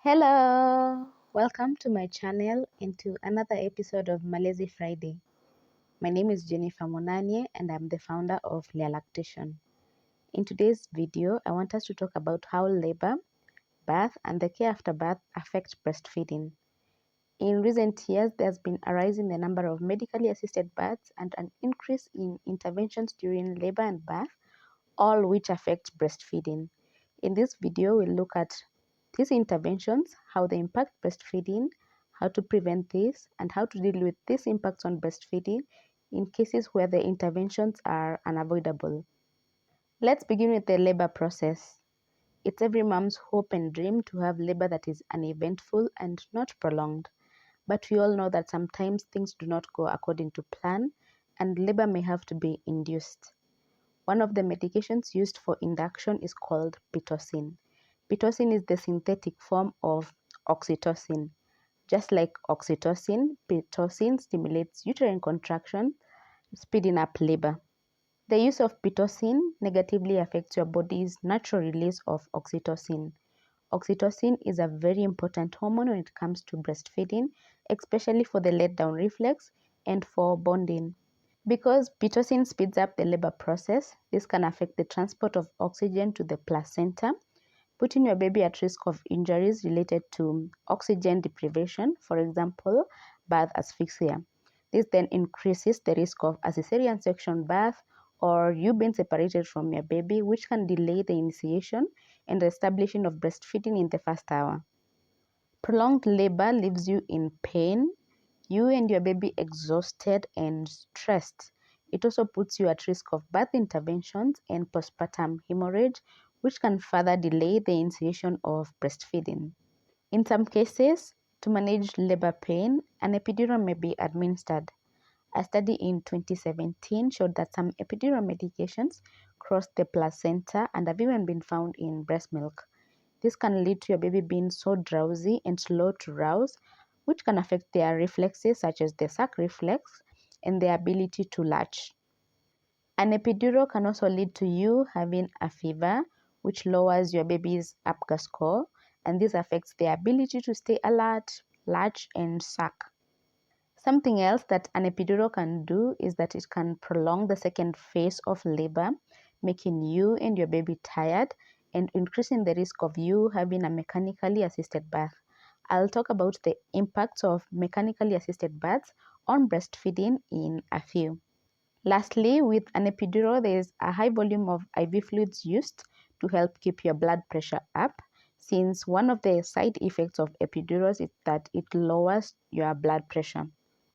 Hello, welcome to my channel and to another episode of Malezi Friday. My name is Jennifer Munanie and I'm the founder of Lea Lactation. In today's video, I want us to talk about how labor, birth, and the care after birth affect breastfeeding. In recent years, there's been a rise in the number of medically assisted births and an increase in interventions during labor and birth, all which affect breastfeeding. In this video, we'll look at these interventions, how they impact breastfeeding, how to prevent this, and how to deal with these impacts on breastfeeding in cases where the interventions are unavoidable. Let's begin with the labor process. It's every mom's hope and dream to have labor that is uneventful and not prolonged. But we all know that sometimes things do not go according to plan, and labor may have to be induced. One of the medications used for induction is called Pitocin. Pitocin is the synthetic form of oxytocin. Just like oxytocin, Pitocin stimulates uterine contraction, speeding up labor. The use of Pitocin negatively affects your body's natural release of oxytocin. Oxytocin is a very important hormone when it comes to breastfeeding, especially for the let-down reflex and for bonding. Because Pitocin speeds up the labor process, this can affect the transport of oxygen to the placenta, putting your baby at risk of injuries related to oxygen deprivation, for example, birth asphyxia. This then increases the risk of a cesarean section birth or you being separated from your baby, which can delay the initiation and the establishing of breastfeeding in the first hour. Prolonged labor leaves you in pain, you and your baby exhausted and stressed. It also puts you at risk of birth interventions and postpartum hemorrhage, which can further delay the initiation of breastfeeding. In some cases, to manage labor pain, an epidural may be administered. A study in 2017 showed that some epidural medications cross the placenta and have even been found in breast milk. This can lead to your baby being so drowsy and slow to rouse, which can affect their reflexes such as the suck reflex and their ability to latch. An epidural can also lead to you having a fever, which lowers your baby's APGAR score, and this affects their ability to stay alert, latch, and suck. Something else that an epidural can do is that it can prolong the second phase of labor, making you and your baby tired and increasing the risk of you having a mechanically assisted birth. I'll talk about the impacts of mechanically assisted births on breastfeeding in a few. Lastly, with an epidural, there is a high volume of IV fluids used to help keep your blood pressure up, since one of the side effects of epidurals is that it lowers your blood pressure.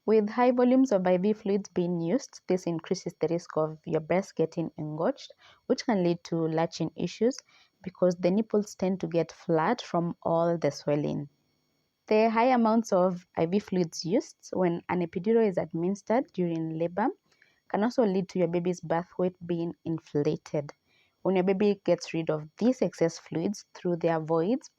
With high volumes of IV fluids being used, this increases the risk of your breast getting engorged, which can lead to latching issues because the nipples tend to get flat from all the swelling. The high amounts of IV fluids used when an epidural is administered during labor can also lead to your baby's birth weight being inflated. When your baby gets rid of these excess fluids through their voids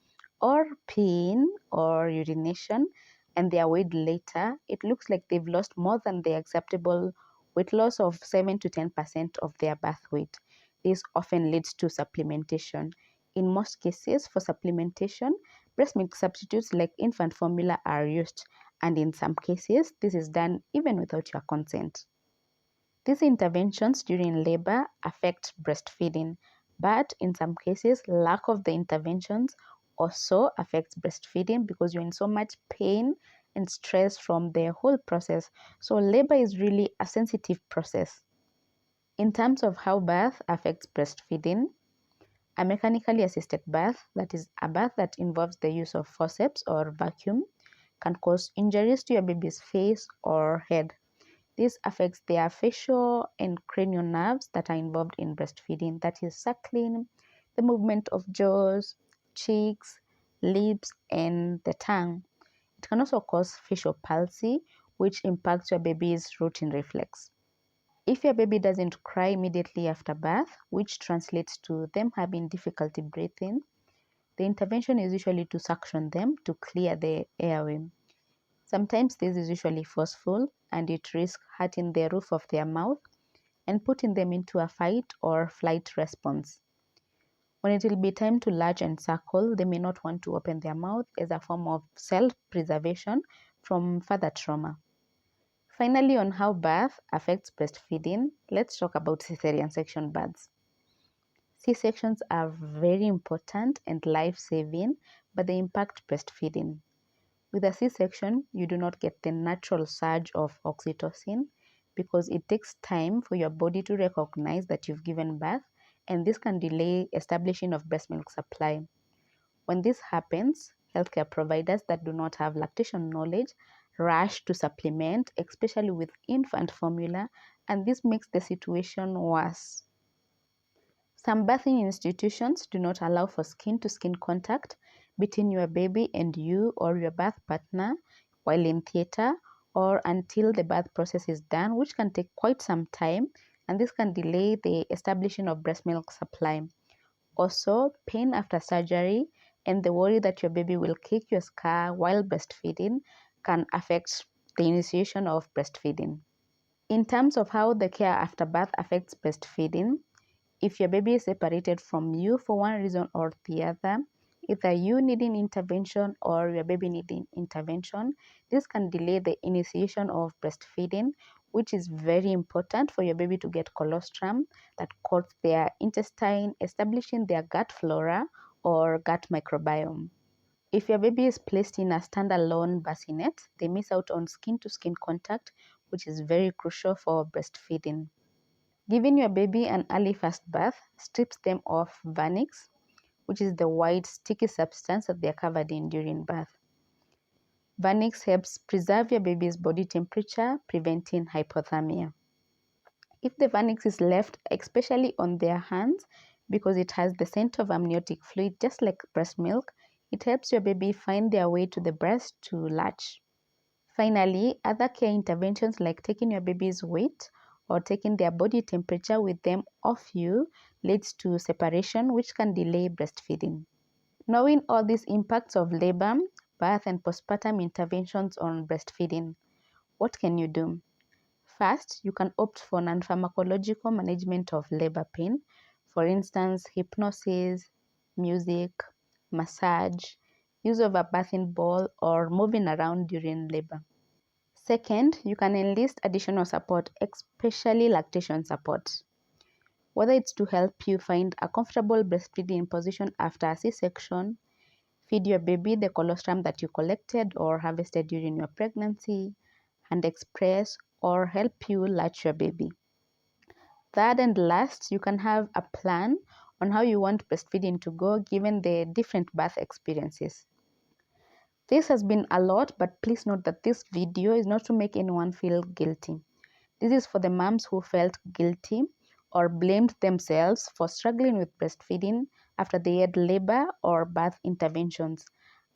or peeing or urination and they are weighed later, it looks like they've lost more than the acceptable weight loss of 7 to 10% of their birth weight. This often leads to supplementation. In most cases, for supplementation, breast milk substitutes like infant formula are used, and in some cases, this is done even without your consent. These interventions during labor affect breastfeeding, but in some cases, lack of the interventions also affects breastfeeding because you're in so much pain and stress from the whole process. So labor is really a sensitive process. In terms of how birth affects breastfeeding, a mechanically assisted birth, that is a birth that involves the use of forceps or vacuum, can cause injuries to your baby's face or head. This affects their facial and cranial nerves that are involved in breastfeeding, that is suckling, the movement of jaws, cheeks, lips, and the tongue. It can also cause facial palsy, which impacts your baby's rooting reflex. If your baby doesn't cry immediately after birth, which translates to them having difficulty breathing, the intervention is usually to suction them to clear the airway. Sometimes this is usually forceful and it risks hurting the roof of their mouth and putting them into a fight or flight response. When it will be time to latch and suckle, they may not want to open their mouth as a form of self-preservation from further trauma. Finally, on how birth affects breastfeeding, let's talk about cesarean section births. C-sections are very important and life-saving, but they impact breastfeeding. With a C-section, you do not get the natural surge of oxytocin because it takes time for your body to recognize that you've given birth, and this can delay establishing of breast milk supply. When this happens, healthcare providers that do not have lactation knowledge rush to supplement, especially with infant formula, and this makes the situation worse. Some birthing institutions do not allow for skin-to-skin contact between your baby and you or your birth partner while in theatre or until the birth process is done, which can take quite some time, and this can delay the establishing of breast milk supply. Also, pain after surgery and the worry that your baby will kick your scar while breastfeeding can affect the initiation of breastfeeding. In terms of how the care after birth affects breastfeeding, if your baby is separated from you for one reason or the other, either you needing intervention or your baby needing intervention, this can delay the initiation of breastfeeding, which is very important for your baby to get colostrum that coats their intestine, establishing their gut flora or gut microbiome. If your baby is placed in a standalone bassinet, they miss out on skin-to-skin contact, which is very crucial for breastfeeding. Giving your baby an early first birth strips them of vernix, which is the white sticky substance that they are covered in during birth. Vernix helps preserve your baby's body temperature, preventing hypothermia. If the vernix is left, especially on their hands, because it has the scent of amniotic fluid just like breast milk, it helps your baby find their way to the breast to latch. Finally, other care interventions like taking your baby's weight or taking their body temperature with them off you leads to separation, which can delay breastfeeding. Knowing all these impacts of labor, birth, and postpartum interventions on breastfeeding, what can you do? First, you can opt for non-pharmacological management of labor pain, for instance, hypnosis, music, massage, use of a bathing ball, or moving around during labor. Second, you can enlist additional support, especially lactation support. Whether it's to help you find a comfortable breastfeeding position after a C-section, feed your baby the colostrum that you collected or harvested during your pregnancy, hand express, or help you latch your baby. Third and last, you can have a plan on how you want breastfeeding to go given the different birth experiences. This has been a lot, but please note that this video is not to make anyone feel guilty. This is for the moms who felt guilty or blamed themselves for struggling with breastfeeding after they had labor or birth interventions.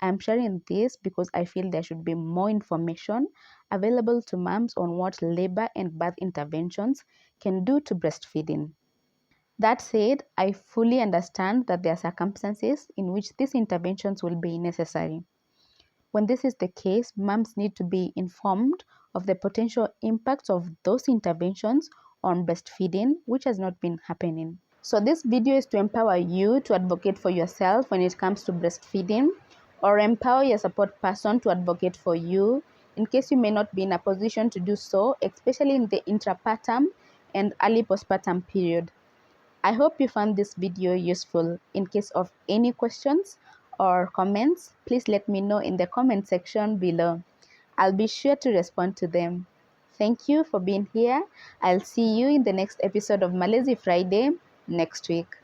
I'm sharing this because I feel there should be more information available to moms on what labor and birth interventions can do to breastfeeding. That said, I fully understand that there are circumstances in which these interventions will be necessary. When this is the case, moms need to be informed of the potential impacts of those interventions on breastfeeding, which has not been happening. So this video is to empower you to advocate for yourself when it comes to breastfeeding, or empower your support person to advocate for you in case you may not be in a position to do so, especially in the intrapartum and early postpartum period. I hope you found this video useful. In case of any questions or comments, please let me know in the comment section below. I'll be sure to respond to them. Thank you for being here. I'll see you in the next episode of Malaysia Friday next week.